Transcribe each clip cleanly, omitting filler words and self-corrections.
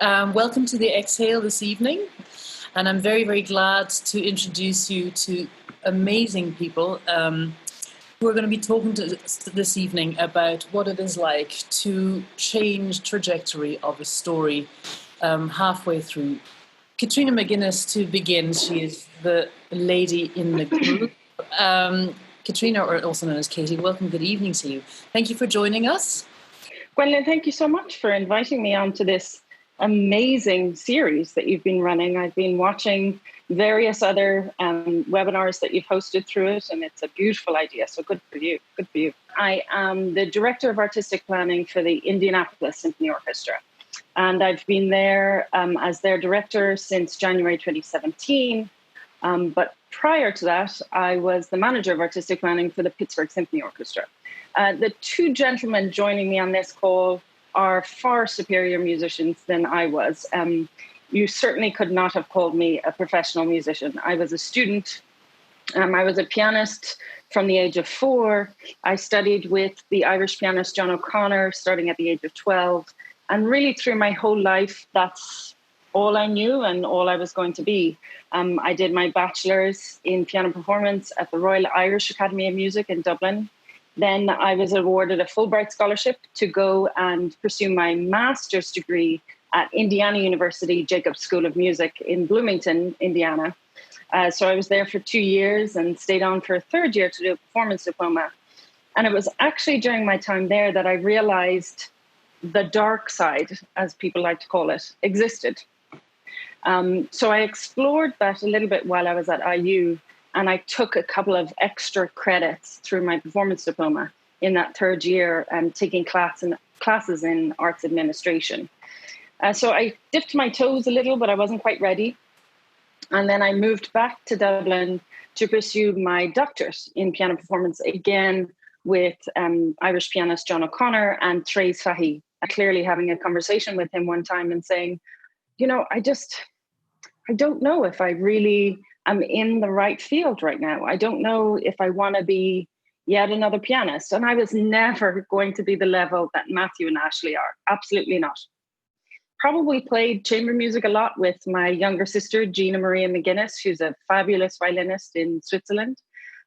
Welcome to the Exhale this evening, and I'm very, very glad to introduce you to amazing people who are going to be talking to this evening about what it is like to change trajectory of a story halfway through. Katrina McGuinness, to begin, she is the lady in the group. Katrina, or also known as Katie, welcome, good evening to you. Thank you for joining us. Gwendolyn, thank you so much for inviting me onto this amazing series that you've been running. I've been watching various other webinars that you've hosted through it, and it's a beautiful idea. So good for you. Good for you. I am the Director of Artistic Planning for the Indianapolis Symphony Orchestra. And I've been there as their director since January 2017. But prior to that, I was the Manager of Artistic Planning for the Pittsburgh Symphony Orchestra. The two gentlemen joining me on this call are far superior musicians than I was. You certainly could not have called me a professional musician. I was a student. I was a pianist from the age of 4. I studied with the Irish pianist John O'Connor starting at the age of 12. And really through my whole life, that's all I knew and all I was going to be. I did my bachelor's in piano performance at the Royal Irish Academy of Music in Dublin. Then I was awarded a Fulbright scholarship to go and pursue my master's degree at Indiana University Jacobs School of Music in Bloomington, Indiana. So I was there for 2 years and stayed on for a third year to do a performance diploma. And it was actually during my time there that I realized the dark side, as people like to call it, existed. So I explored that a little bit while I was at IU. And I took a couple of extra credits through my performance diploma in that third year and taking classes in arts administration. So I dipped my toes a little, but I wasn't quite ready. And then I moved back to Dublin to pursue my doctorate in piano performance, again with Irish pianist John O'Connor and Thrace Fahy. Clearly having a conversation with him one time and saying, I don't know if I really am in the right field right now. I don't know if I want to be yet another pianist. And I was never going to be the level that Matthew and Ashley are. Absolutely not. Probably played chamber music a lot with my younger sister, Gina Maria McGuinness, who's a fabulous violinist in Switzerland.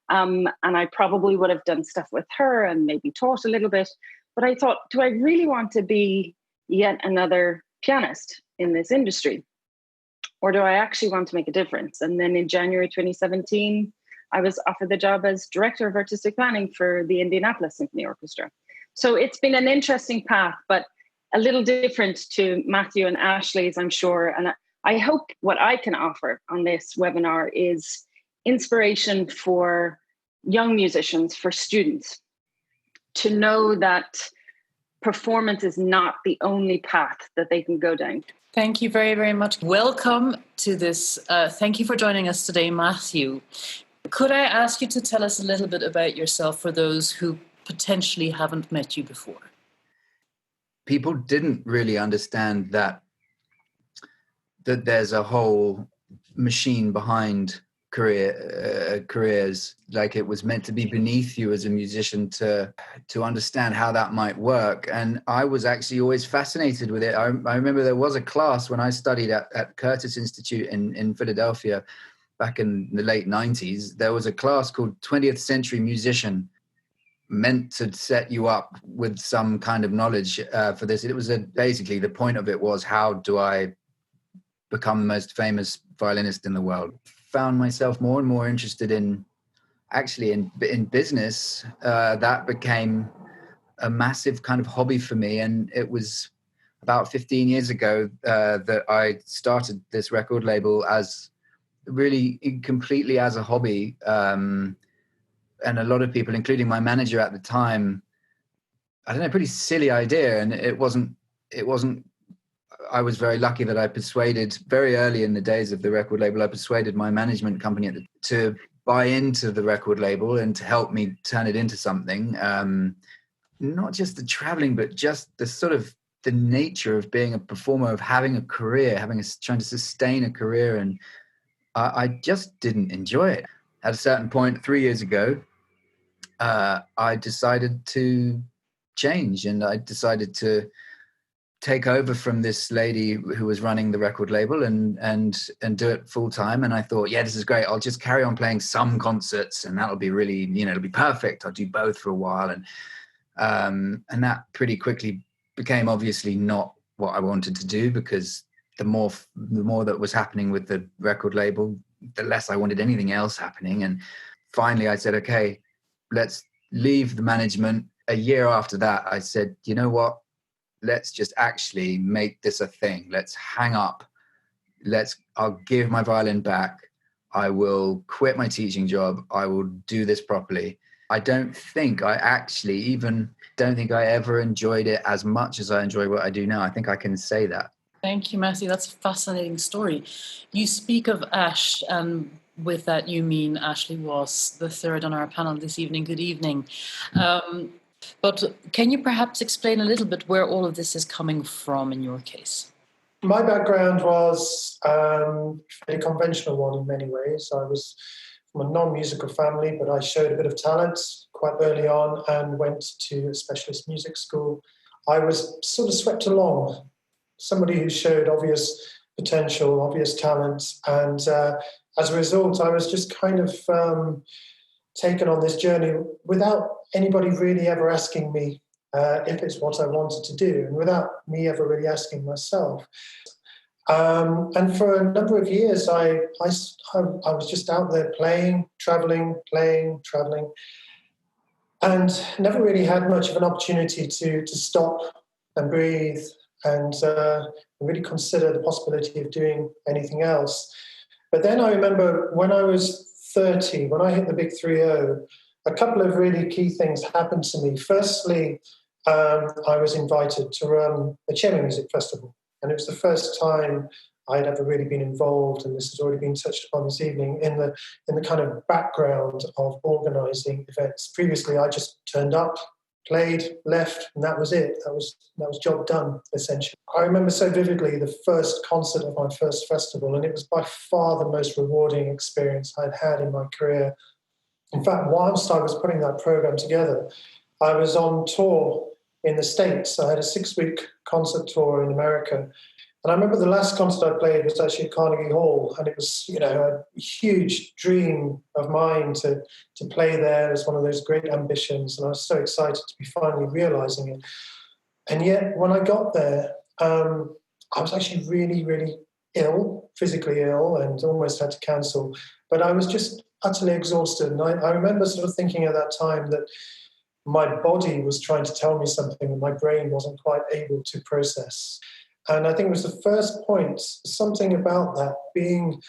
And I probably would have done stuff with her and maybe taught a little bit. But I thought, do I really want to be yet another pianist in this industry? Or do I actually want to make a difference? And then in January 2017, I was offered the job as Director of Artistic Planning for the Indianapolis Symphony Orchestra. So it's been an interesting path, but a little different to Matthew and Ashley's, I'm sure. And I hope what I can offer on this webinar is inspiration for young musicians, for students, to know that performance is not the only path that they can go down. Thank you very, very much. Welcome to this. Thank you for joining us today, Matthew. Could I ask you to tell us a little bit about yourself for those who potentially haven't met you before? People didn't really understand that there's a whole machine behind careers. Like, it was meant to be beneath you as a musician to understand how that might work. And I was actually always fascinated with it. I remember there was a class when I studied at Curtis Institute in Philadelphia back in the late 90s. There was a class called 20th Century Musician, meant to set you up with some kind of knowledge for this. It was basically the point of it was, how do I become the most famous violinist in the world? Found myself more and more interested in business. That became a massive kind of hobby for me. And it was about 15 years ago that I started this record label as really completely as a hobby. And a lot of people, including my manager at the time, I don't know, pretty silly idea. And it wasn't, I was very lucky that I persuaded, very early in the days of the record label, I persuaded my management company to buy into the record label and to help me turn it into something. Not just the traveling, but just the sort of the nature of being a performer, of having a career, trying to sustain a career. And I just didn't enjoy it. At a certain point, 3 years ago, I decided to change, and I decided to take over from this lady who was running the record label and do it full time. And I thought, yeah, this is great. I'll just carry on playing some concerts, and that'll be really, it'll be perfect. I'll do both for a while, and that pretty quickly became obviously not what I wanted to do, because the more that was happening with the record label, the less I wanted anything else happening. And finally, I said, okay, let's leave the management. A year after that, I said, you know what? Let's just actually make this a thing. Let's hang up. I'll give my violin back. I will quit my teaching job. I will do this properly. I don't think I ever enjoyed it as much as I enjoy what I do now. I think I can say that. Thank you, Matthew. That's a fascinating story. You speak of Ash, and with that you mean Ashley Was, the third on our panel this evening. Good evening. But can you perhaps explain a little bit where all of this is coming from in your case? My background was a conventional one in many ways. I was from a non-musical family, but I showed a bit of talent quite early on and went to a specialist music school. I was sort of swept along, somebody who showed obvious potential, obvious talent, and as a result, I was just kind of taken on this journey without anybody really ever asking me if it's what I wanted to do, and without me ever really asking myself. And for a number of years, I was just out there traveling, and never really had much of an opportunity to stop and breathe and really consider the possibility of doing anything else. But then I remember when I was 30, when I hit the big 3-0, a couple of really key things happened to me. Firstly, I was invited to run a chamber music festival, and it was the first time I'd ever really been involved, and this has already been touched upon this evening, in the kind of background of organising events. Previously, I just turned up, played, left, and that was it. That was job done, essentially. I remember so vividly the first concert of my first festival, and it was by far the most rewarding experience I'd had in my career. In fact, whilst I was putting that program together, I was on tour in the States. I had a 6-week concert tour in America. And I remember the last concert I played was actually at Carnegie Hall, and it was, a huge dream of mine to play there. It was one of those great ambitions, and I was so excited to be finally realising it. And yet, when I got there, I was actually really, really ill, physically ill, and almost had to cancel. But I was just utterly exhausted. And I remember sort of thinking at that time that my body was trying to tell me something and my brain wasn't quite able to process. And I think it was the first point, something about that, being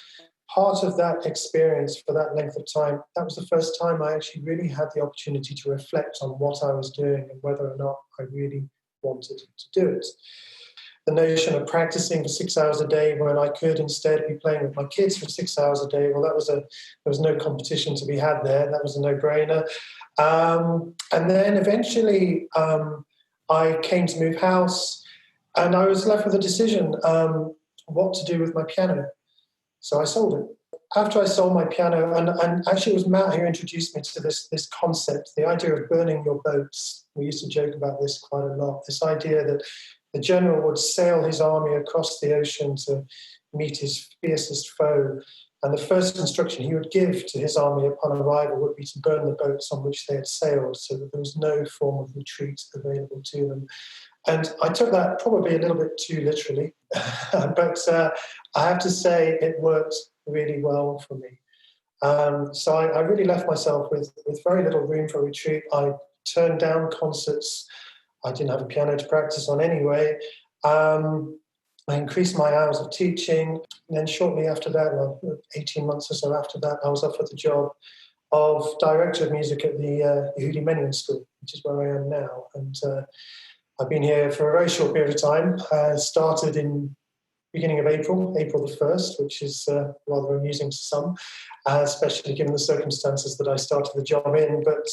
part of that experience for that length of time. That was the first time I actually really had the opportunity to reflect on what I was doing and whether or not I really wanted to do it. The notion of practicing for 6 hours a day when I could instead be playing with my kids for 6 hours a day, well, there was no competition to be had there. That was a no-brainer. And then eventually I came to move house, and I was left with a decision what to do with my piano. So I sold it. After I sold my piano, and actually it was Matt who introduced me to this concept, the idea of burning your boats. We used to joke about this quite a lot, this idea that the general would sail his army across the ocean to meet his fiercest foe, and the first instruction he would give to his army upon arrival would be to burn the boats on which they had sailed, so that there was no form of retreat available to them. And I took that probably a little bit too literally, but I have to say it worked really well for me. So I really left myself with very little room for retreat. I turned down concerts. I didn't have a piano to practice on anyway. I increased my hours of teaching. And then shortly after that, 18 months or so after that, I was offered the job of Director of Music at the Yehudi Menuhin School, which is where I am now. And I've been here for a very short period of time. Started in beginning of April the 1st, which is rather amusing to some, especially given the circumstances that I started the job in. But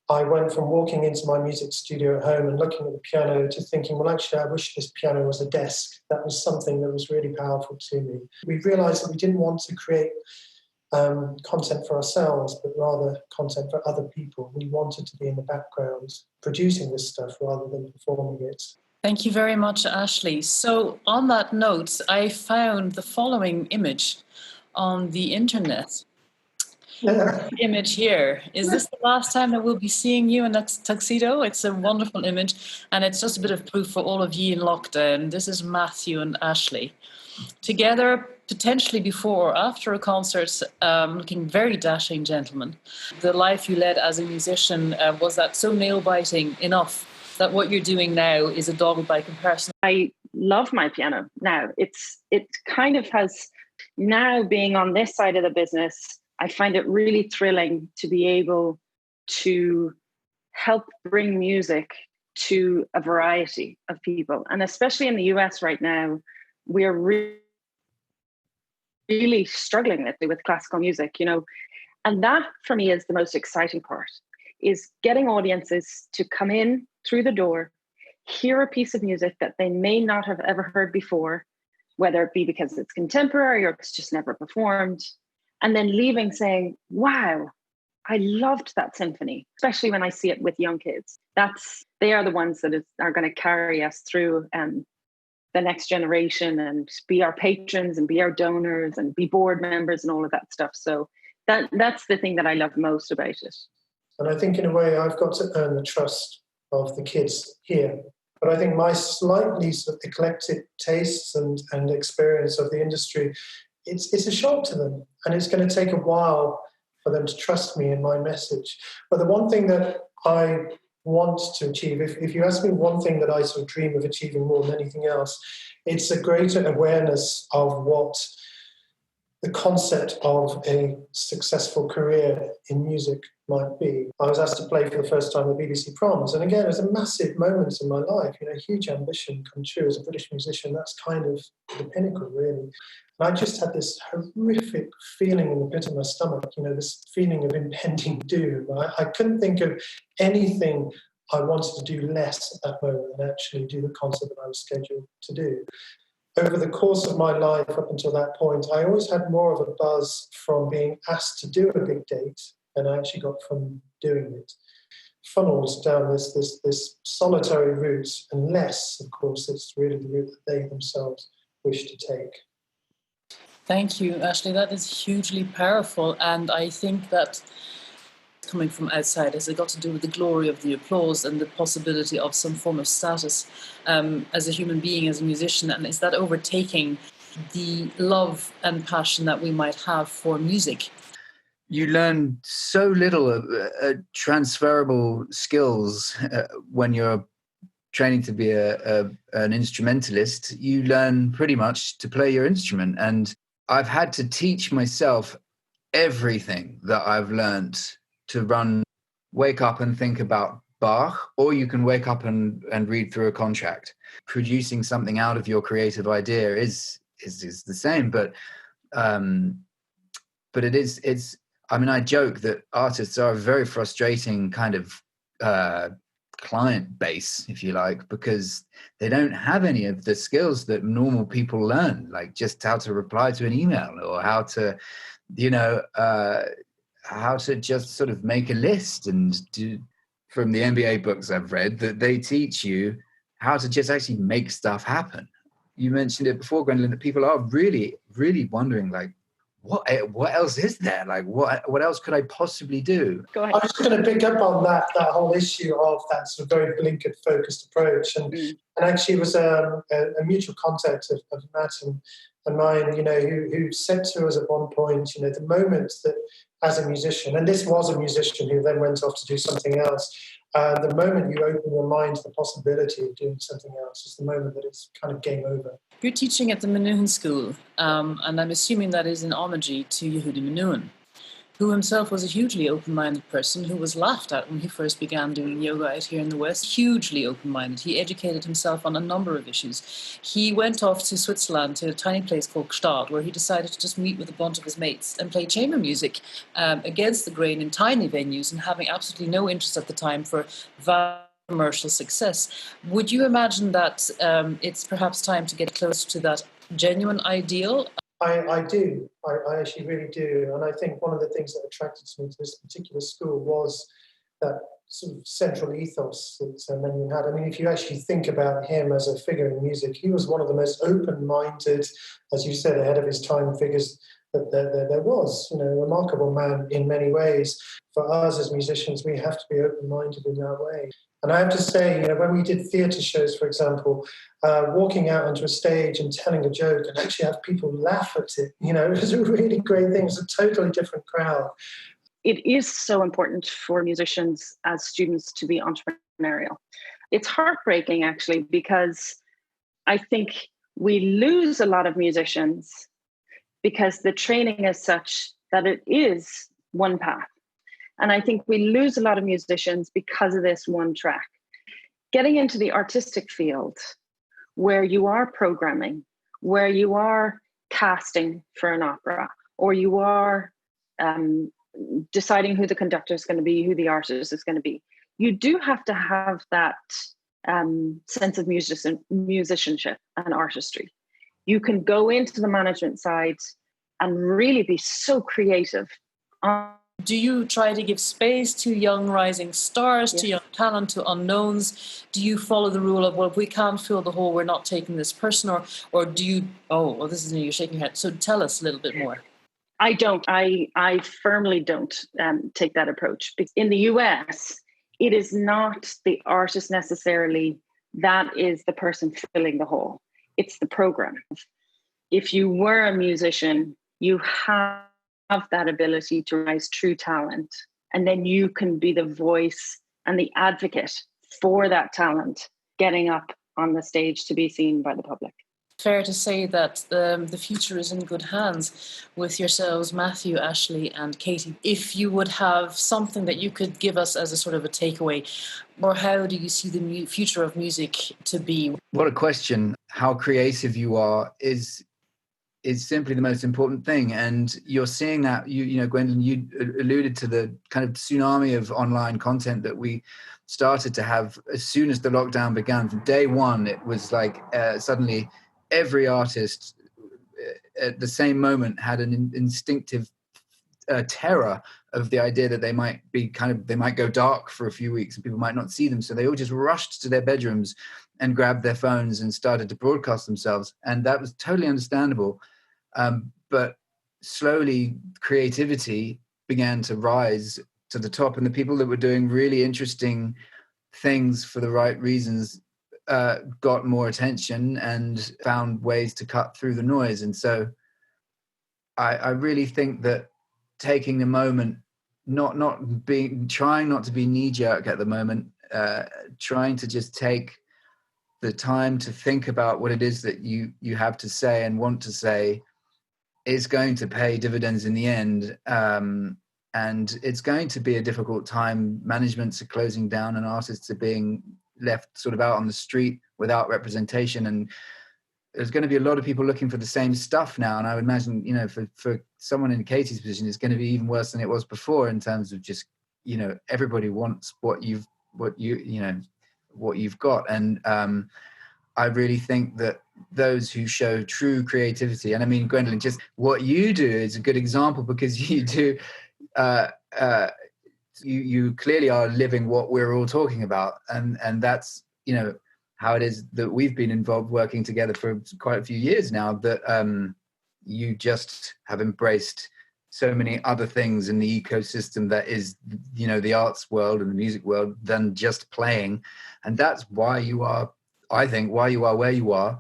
I went from walking into my music studio at home and looking at the piano to thinking, well, actually, I wish this piano was a desk. That was something that was really powerful to me. We realised that we didn't want to create content for ourselves, but rather content for other people. We wanted to be in the background producing this stuff rather than performing it. Thank you very much, Ashley. So on that note, I found the following image on the internet. Yeah. Image here. Is this the last time that we'll be seeing you in that tuxedo? It's a wonderful image, and it's just a bit of proof for all of you in lockdown. This is Matthew and Ashley together, potentially before or after a concert, looking very dashing gentlemen. The life you led as a musician, was that so nail-biting enough that what you're doing now is a dog by comparison? I love my piano now. It kind of has, now being on this side of the business, I find it really thrilling to be able to help bring music to a variety of people. And especially in the US right now, we're really struggling with classical music, and that for me is the most exciting part, is getting audiences to come in through the door, hear a piece of music that they may not have ever heard before, whether it be because it's contemporary or it's just never performed, and then leaving saying, wow, I loved that symphony, especially when I see it with young kids. They are the ones that are going to carry us through the next generation and be our patrons and be our donors and be board members and all of that stuff. So that's the thing that I love most about it. And I think in a way I've got to earn the trust of the kids here. But I think my slightly sort of eclectic tastes and experience of the industry, it's a shock to them. And it's going to take a while for them to trust me in my message. But the one thing that I want to achieve, if you ask me one thing that I sort of dream of achieving more than anything else, it's a greater awareness of what the concept of a successful career in music might be. I was asked to play for the first time at BBC Proms, and again, it was a massive moment in my life, huge ambition come true as a British musician. That's kind of the pinnacle, really. And I just had this horrific feeling in the pit of my stomach, this feeling of impending doom. I couldn't think of anything I wanted to do less at that moment than actually do the concert that I was scheduled to do. Over the course of my life up until that point, I always had more of a buzz from being asked to do a big date than I actually got from doing it. Funnels down this solitary route, unless, of course, it's really the route that they themselves wish to take. Thank you, Ashley. That is hugely powerful. And I think that coming from outside, has it got to do with the glory of the applause and the possibility of some form of status as a human being, as a musician? And is that overtaking the love and passion that we might have for music? You learn so little transferable skills when you're training to be an instrumentalist. You learn pretty much to play your instrument. And I've had to teach myself everything that I've learned to wake up and think about Bach, or you can wake up and read through a contract. Producing something out of your creative idea is the same, but it's. I mean, I joke that artists are a very frustrating kind of client base, if you like, because they don't have any of the skills that normal people learn, like just how to reply to an email or how to, how to just sort of make a list. And from the MBA books I've read, that they teach you how to just actually make stuff happen. You mentioned it before, Gwendolyn, that people are really, really wondering, like, what else is there? Like, what else could I possibly do? Go ahead. I was going to pick up on that whole issue of that sort of very blinkered-focused approach. And actually it was a mutual contact of Matt and mine, who said to us at one point, the moment that as a musician, and this was a musician who then went off to do something else, the moment you open your mind to the possibility of doing something else is the moment that it's kind of game over. You're teaching at the Menuhin School, and I'm assuming that is in homage to Yehudi Menuhin, who himself was a hugely open-minded person who was laughed at when he first began doing yoga out here in the West. Hugely open-minded. He educated himself on a number of issues. He went off to Switzerland to a tiny place called Gstaad, where he decided to just meet with a bunch of his mates and play chamber music against the grain in tiny venues, and having absolutely no interest at the time for commercial success. Would you imagine that it's perhaps time to get closer to that genuine ideal? I do. I actually really do. And I think one of the things that attracted me to this particular school was that sort of central ethos that Mendelin had. I mean, if you actually think about him as a figure in music, he was one of the most open-minded, as you said, ahead of his time figures that there was. You know, a remarkable man in many ways. For us as musicians, we have to be open-minded in that way. And I have to say, you know, when we did theatre shows, for example, walking out onto a stage and telling a joke and actually have people laugh at it, you know, it was a really great thing. It was a totally different crowd. It is so important for musicians as students to be entrepreneurial. It's heartbreaking, actually, because I think we lose a lot of musicians because the training is such that it is one path. And I think we lose a lot of musicians because of this one track. Getting into the artistic field where you are programming, where you are casting for an opera, or you are deciding who the conductor is going to be, who the artist is going to be, you do have to have that sense of musicianship and artistry. You can go into the management side and really be so creative. Do you try to give space to young rising stars, to young talent, to unknowns? Do you follow the rule of, well, if we can't fill the hole, we're not taking this person? Or do you, this is me, you're shaking your head. So tell us a little bit more. I don't. I firmly don't take that approach. In the US, it is not the artist necessarily that is the person filling the hole. It's the program. If you were a musician, you have that ability to rise true talent, and then you can be the voice and the advocate for that talent getting up on the stage to be seen by the public. Fair to say that the future is in good hands with yourselves, Matthew, Ashley and Katie. If you would have something that you could give us as a sort of a takeaway, or how do you see the future of music to be? What a question. How creative you are is simply the most important thing. And you're seeing that, you know, Gwendolyn, you alluded to the kind of tsunami of online content that we started to have as soon as the lockdown began. From day one, it was like suddenly every artist at the same moment had an instinctive terror of the idea that they might go dark for a few weeks and people might not see them. So they all just rushed to their bedrooms and grabbed their phones and started to broadcast themselves. And that was totally understandable. But slowly creativity began to rise to the top, and the people that were doing really interesting things for the right reasons got more attention and found ways to cut through the noise. And so I really think that taking the moment, trying not to be knee-jerk at the moment, trying to just take the time to think about what it is that you have to say and want to say is going to pay dividends in the end. And it's going to be a difficult time. Managements are closing down and artists are being left sort of out on the street without representation. And there's going to be a lot of people looking for the same stuff now. And I would imagine, you know, for someone in Katie's position, it's going to be even worse than it was before in terms of just, you know, everybody wants what you've got. And I really think that those who show true creativity, and I mean, Gwendolyn, just what you do is a good example, because you do, you clearly are living what we're all talking about. And that's, you know, how it is that we've been involved working together for quite a few years now, that you just have embraced so many other things in the ecosystem that is, you know, the arts world and the music world than just playing. And that's why you are, I think, why you are where you are.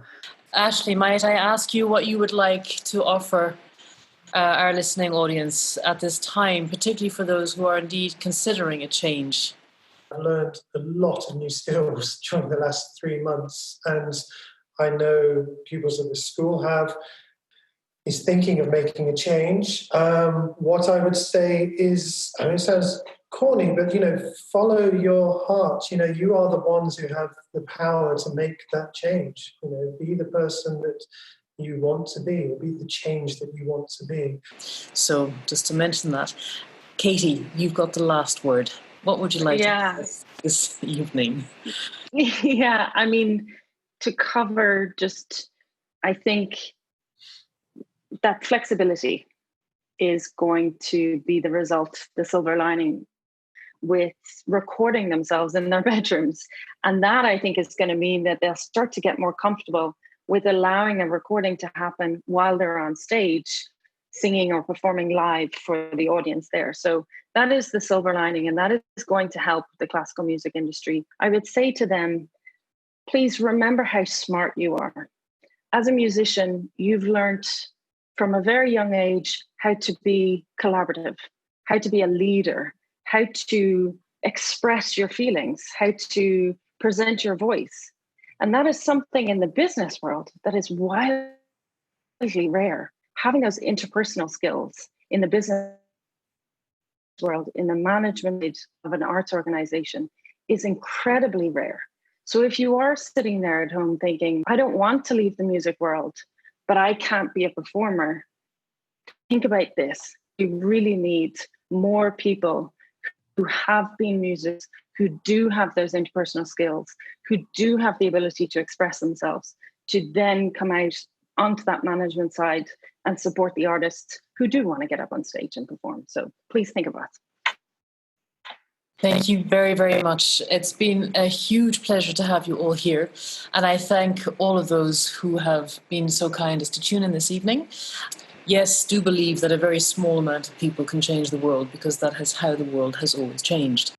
Ashley, might I ask you what you would like to offer our listening audience at this time, particularly for those who are indeed considering a change? I've learned a lot of new skills during the last 3 months, and I know pupils at the school is thinking of making a change. What I would say is, I mean, it sounds corny, but, you know, follow your heart. You know, you are the ones who have the power to make that change. You know, be the person that you want to be, or be the change that you want to be. So just to mention that, Katie, you've got the last word. What would you like to say this evening? Yeah, I mean, to cover just, I think that flexibility is going to be the result, the silver lining with recording themselves in their bedrooms. And that, I think, is going to mean that they'll start to get more comfortable with allowing a recording to happen while they're on stage, singing or performing live for the audience there. So that is the silver lining, and that is going to help the classical music industry. I would say to them, please remember how smart you are. As a musician, you've learned from a very young age how to be collaborative, how to be a leader, how to express your feelings, how to present your voice. And that is something in the business world that is wildly rare. Having those interpersonal skills in the business world, in the management of an arts organization, is incredibly rare. So if you are sitting there at home thinking, I don't want to leave the music world, but I can't be a performer, think about this. You really need more people who have been musicians, who do have those interpersonal skills, who do have the ability to express themselves, to then come out onto that management side and support the artists who do want to get up on stage and perform. So please think about it. Thank you very, very much. It's been a huge pleasure to have you all here. And I thank all of those who have been so kind as to tune in this evening. Yes, do believe that a very small amount of people can change the world, because that is how the world has always changed.